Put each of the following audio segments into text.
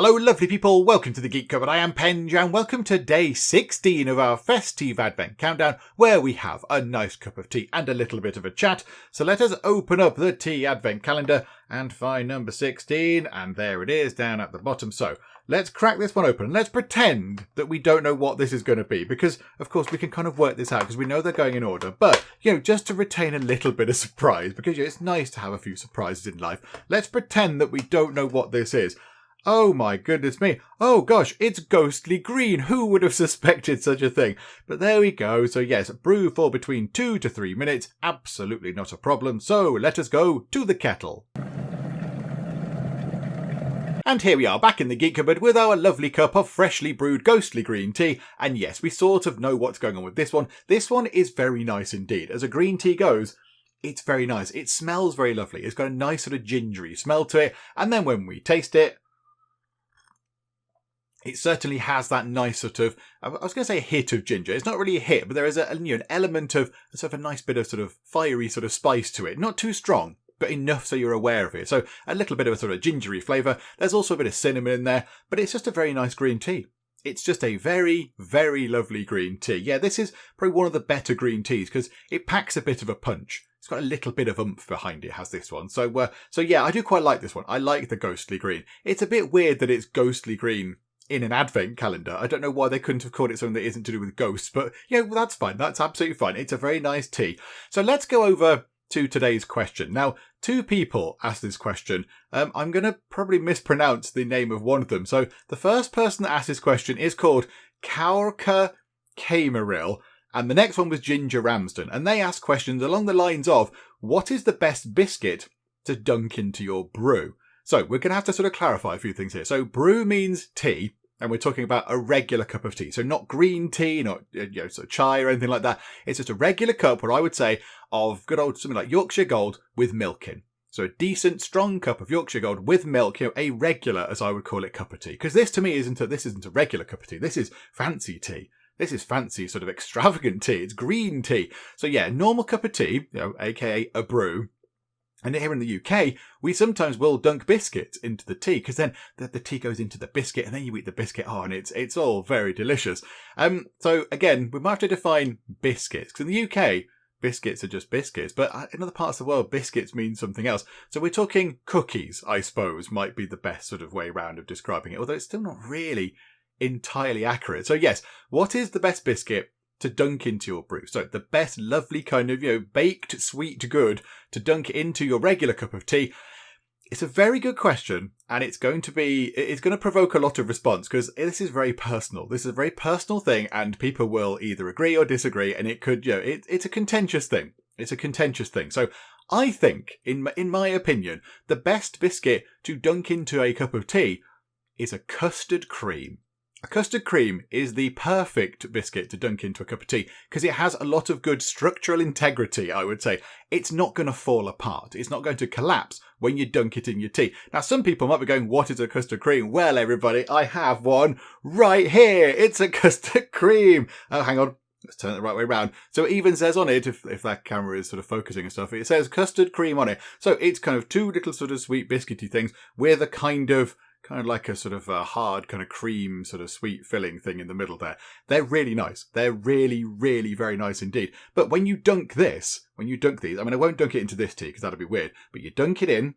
Hello lovely people, welcome to the Geek Cupboard. I am Penge and welcome to day 16 of our Fes-tea-ve Advent countdown, where we have a nice cup of tea and a little bit of a chat. So let us open up the tea advent calendar and find number 16, and there it is down at the bottom. So let's crack this one open and let's pretend that we don't know what this is going to be, because of course we can kind of work this out because we know they're going in order, but just to retain a little bit of surprise, because it's nice to have a few surprises in life. Let's pretend that we don't know what this is. Oh my goodness me. Oh gosh, it's ghostly green. Who would have suspected such a thing? But there we go. So yes, brew for between 2 to 3 minutes. Absolutely not a problem. So let us go to the kettle. And here we are back in the Geek Cupboard with our lovely cup of freshly brewed ghostly green tea. And yes, we sort of know what's going on with this one. This one is very nice indeed. As a green tea goes, it's very nice. It smells very lovely. It's got a nice sort of gingery smell to it. And then when we taste it, it certainly has that nice sort of, I was going to say a hit of ginger. It's not really a hit, but there is an element of sort of a nice bit of sort of fiery sort of spice to it. Not too strong, but enough so you're aware of it. So a little bit of a sort of gingery flavour. There's also a bit of cinnamon in there, but it's just a very nice green tea. It's just a very, very lovely green tea. Yeah, this is probably one of the better green teas because it packs a bit of a punch. It's got a little bit of oomph behind it, has this one. So yeah, I do quite like this one. I like the ghostly green. It's a bit weird that it's ghostly green in an advent calendar. I don't know why they couldn't have called it something that isn't to do with ghosts, but that's fine. That's absolutely fine. It's a very nice tea. So let's go over to today's question. Now, 2 people asked this question. I'm going to probably mispronounce the name of one of them. So the first person that asked this question is called Kaurka Kameril, and the next one was Ginger Ramsden. And they asked questions along the lines of, what is the best biscuit to dunk into your brew? So we're going to have to sort of clarify a few things here. So brew means tea, and we're talking about a regular cup of tea. So not green tea, not sort of chai or anything like that. It's just a regular cup, what I would say, of good old something like Yorkshire Gold with milk in. So a decent, strong cup of Yorkshire Gold with milk, a regular, as I would call it, cup of tea. Because this to me isn't a regular cup of tea. This is fancy tea. This is fancy, sort of extravagant tea. It's green tea. So yeah, normal cup of tea, aka a brew. And here in the UK, we sometimes will dunk biscuits into the tea, because then the tea goes into the biscuit and then you eat the biscuit. Oh, and it's all very delicious. So again, we might have to define biscuits, because in the UK, biscuits are just biscuits. But in other parts of the world, biscuits mean something else. So we're talking cookies, I suppose, might be the best sort of way round of describing it, although it's still not really entirely accurate. So yes, what is the best biscuit to dunk into your brew? So the best lovely kind of, baked sweet good to dunk into your regular cup of tea. It's a very good question, and it's going to provoke a lot of response, because this is very personal. This is a very personal thing, and people will either agree or disagree, and it could, it's a contentious thing. It's a contentious thing. So I think, in my opinion, the best biscuit to dunk into a cup of tea is a custard cream. A custard cream is the perfect biscuit to dunk into a cup of tea because it has a lot of good structural integrity, I would say. It's not going to fall apart. It's not going to collapse when you dunk it in your tea. Now, some people might be going, what is a custard cream? Well, everybody, I have one right here. It's a custard cream. Oh, hang on. Let's turn it the right way around. So it even says on it, if that camera is sort of focusing and stuff, it says custard cream on it. So it's kind of 2 little sort of sweet biscuity things with a kind of like a sort of a hard kind of cream sort of sweet filling thing in the middle there. They're really nice. They're really, really very nice indeed. But when you dunk these, I won't dunk it into this tea because that'd be weird, but you dunk it in,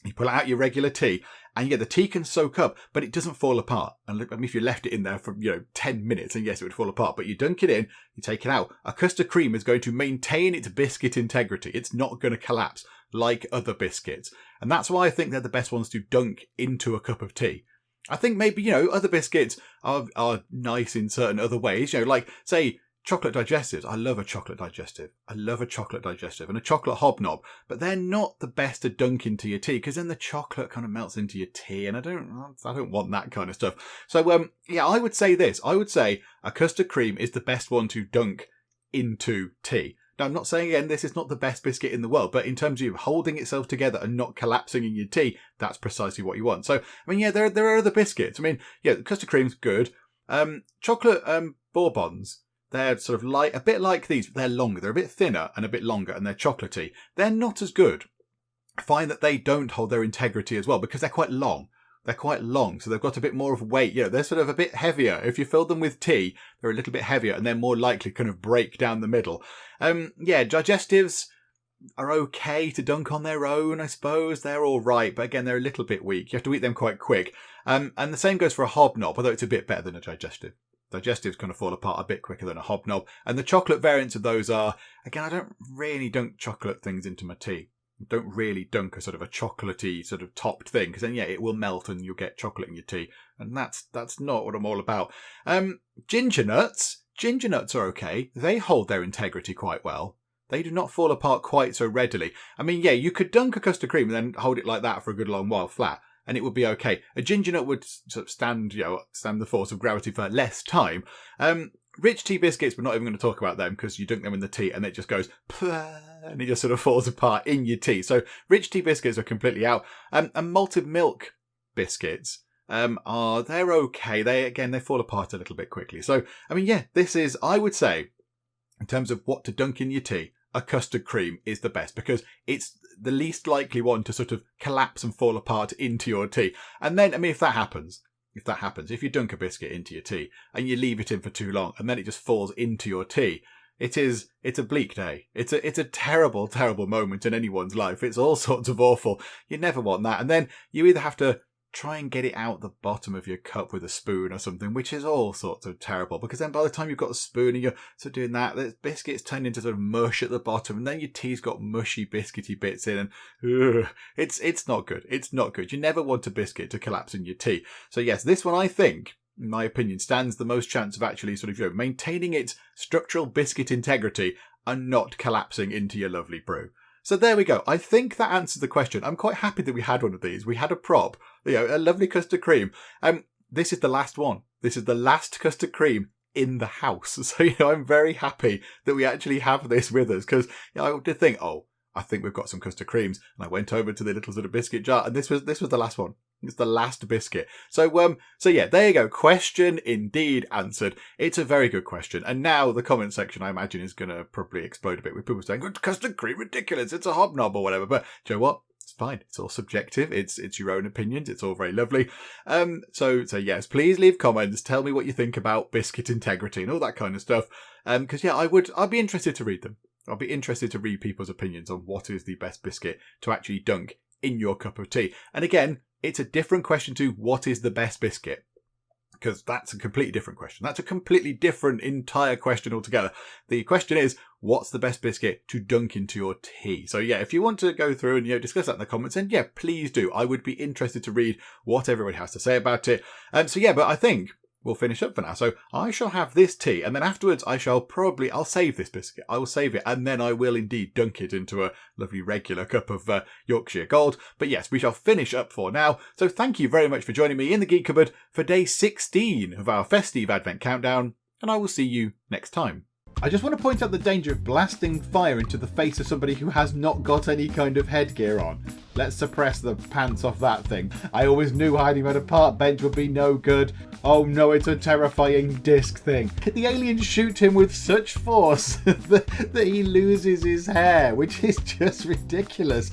you pull out your regular tea, and the tea can soak up, but it doesn't fall apart. And if you left it in there for, 10 minutes, and yes, it would fall apart, but you dunk it in, you take it out. A custard cream is going to maintain its biscuit integrity. It's not going to collapse like other biscuits. And that's why I think they're the best ones to dunk into a cup of tea. I think maybe, other biscuits are nice in certain other ways, like, say, chocolate digestives. I love a chocolate digestive. And a chocolate hobnob. But they're not the best to dunk into your tea, because then the chocolate kind of melts into your tea, and I don't want that kind of stuff. So, I would say this. I would say a custard cream is the best one to dunk into tea. Now, I'm not saying, again, this is not the best biscuit in the world, but in terms of holding itself together and not collapsing in your tea, that's precisely what you want. So, there are other biscuits. Custard cream's good. Chocolate bourbons, they're sort of a bit like these, but they're longer. They're a bit thinner and a bit longer, and they're chocolatey. They're not as good. I find that they don't hold their integrity as well because they're quite long. they're quite long, so they've got a bit more of weight. They're sort of a bit heavier. If you fill them with tea, they're a little bit heavier and they're more likely to kind of break down the middle. Digestives are okay to dunk on their own, I suppose. They're all right, but again, they're a little bit weak. You have to eat them quite quick. And the same goes for a hobnob, although it's a bit better than a digestive. Digestives kind of fall apart a bit quicker than a hobnob. And the chocolate variants of those are, again, I don't really dunk chocolate things into my tea. I don't really dunk a sort of a chocolatey sort of topped thing, because then, it will melt and you'll get chocolate in your tea. And that's not what I'm all about. Ginger nuts. Ginger nuts are okay. They hold their integrity quite well. They do not fall apart quite so readily. I mean, you could dunk a custard cream and then hold it like that for a good long while flat, and it would be okay. A ginger nut would sort of stand the force of gravity for less time. Rich tea biscuits, we're not even going to talk about them because you dunk them in the tea and it just goes, and it just sort of falls apart in your tea. So rich tea biscuits are completely out. And malted milk biscuits they're okay. They fall apart a little bit quickly. So, I mean, this is, I would say, in terms of what to dunk in your tea, a custard cream is the best because it's the least likely one to sort of collapse and fall apart into your tea. And then, I mean, if that happens, if you dunk a biscuit into your tea and you leave it in for too long and then it just falls into your tea, it's a bleak day. It's a terrible, terrible moment in anyone's life. It's all sorts of awful. You never want that. And then you either have to try and get it out the bottom of your cup with a spoon or something, which is all sorts of terrible, because then by the time you've got a spoon and you're sort of doing that, the biscuits turn into sort of mush at the bottom, and then your tea's got mushy biscuity bits in, and it's not good. It's not good. You never want a biscuit to collapse in your tea. So yes, this one, I think, in my opinion, stands the most chance of actually sort of maintaining its structural biscuit integrity and not collapsing into your lovely brew. So there we go. I think that answers the question. I'm quite happy that we had one of these. We had a prop, a lovely custard cream. This is the last one. This is the last custard cream in the house. So, I'm very happy that we actually have this with us, because I did think, I think we've got some custard creams. And I went over to the little sort of biscuit jar, and this was the last one. It's the last biscuit. So there you go. Question indeed answered. It's a very good question. And now the comment section, I imagine, is going to probably explode a bit with people saying, custard cream, ridiculous. It's a hobnob or whatever. But do you know what? It's fine. It's all subjective. It's your own opinions. It's all very lovely. So yes, please leave comments. Tell me what you think about biscuit integrity and all that kind of stuff. Because I'd be interested to read them. I'll be interested to read people's opinions on what is the best biscuit to actually dunk in your cup of tea. And again, it's a different question to what is the best biscuit, because that's a completely different question. That's a completely different entire question altogether. The question is, what's the best biscuit to dunk into your tea? So if you want to go through and discuss that in the comments, then please do. I would be interested to read what everybody has to say about it. But I think we'll finish up for now. So I shall have this tea, and then afterwards I'll save this biscuit. I will save it, and then I will indeed dunk it into a lovely regular cup of Yorkshire Gold. But yes, we shall finish up for now. So thank you very much for joining me in the Geek Cupboard for day 16 of our Fes-tea-ve Advent Countdown, and I will see you next time. I just want to point out the danger of blasting fire into the face of somebody who has not got any kind of headgear on. Let's suppress the pants off that thing. I always knew hiding on a park bench would be no good. Oh no, it's a terrifying disc thing. The aliens shoot him with such force that he loses his hair, which is just ridiculous.